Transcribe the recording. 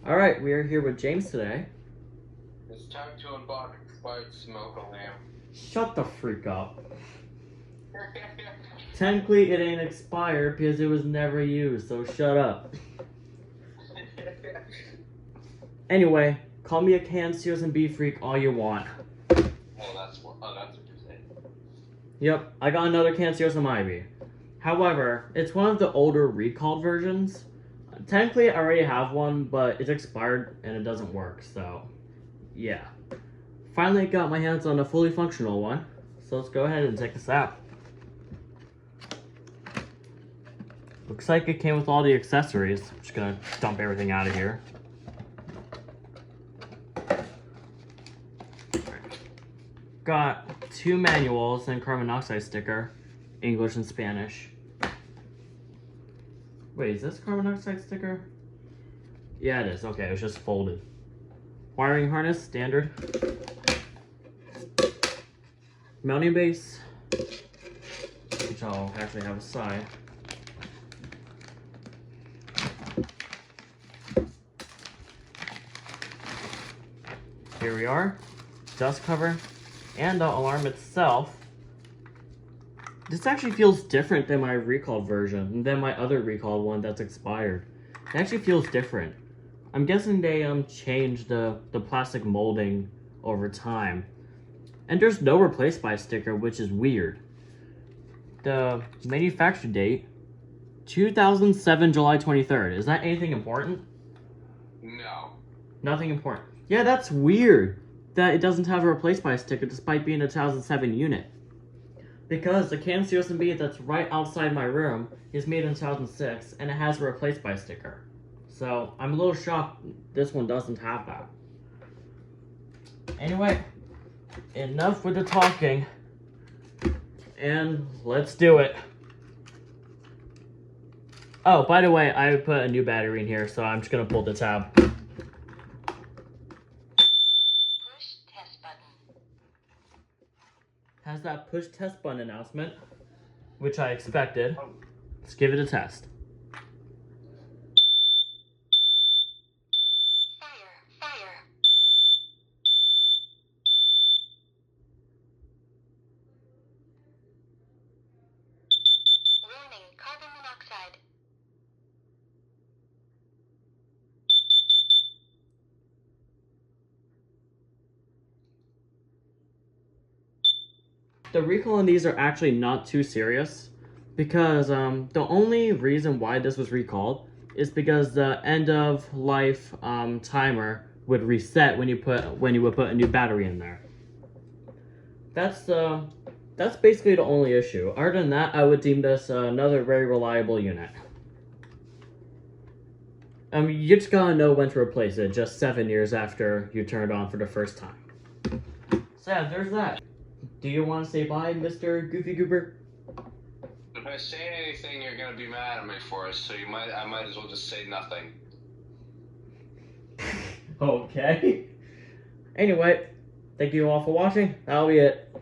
Alright, we are here with James today. It's time to unbox expired smoke alarm. Shut the freak up. Technically, it ain't expired because it was never used, so shut up. Anyway, call me a KN-COSM-B freak all you want. That's what you're saying. Yep, I got another KN-COSM-IB. However, it's one of the older recalled versions. Technically, I already have one, but it's expired and it doesn't work, so yeah. Finally got my hands on a fully functional one, so let's go ahead and check this out. Looks like it came with all the accessories. I'm just gonna dump everything out of here. Got 2 manuals and carbon monoxide sticker, English and Spanish. Wait, is this carbon monoxide sticker? Yeah, it is. Okay, it was just folded. Wiring harness, standard. Mounting base, which I'll actually have aside. Here we are, dust cover, and the alarm itself. This actually feels different than my recalled version, than my other recalled one that's expired. It actually feels different. I'm guessing they changed the plastic molding over time. And there's no replace by sticker, which is weird. The manufacture date, 2007 July 23rd. Is that anything important? No. Nothing important. Yeah, that's weird that it doesn't have a replace by sticker despite being a 2007 unit. Because the KN-COSM-B that's right outside my room is made in 2006 and it has a replace by sticker. So I'm a little shocked this one doesn't have that. Anyway, enough with the talking and let's do it. Oh, by the way, I put a new battery in here, so I'm just gonna pull the tab. Has that push test button announcement, which I expected. Let's give it a test. Fire. Warning, carbon monoxide. The recall on these are actually not too serious because the only reason why this was recalled is because the end of life timer would reset when you would put a new battery in there. That's basically the only issue. Other than that, I would deem this another very reliable unit. You just gotta know when to replace it just 7 years after you turned it on for the first time. So yeah, there's that. Do you want to say bye, Mr. Goofy Goober? If I say anything, you're gonna be mad at me for it, so I might as well just say nothing. Okay. Anyway, thank you all for watching. That'll be it.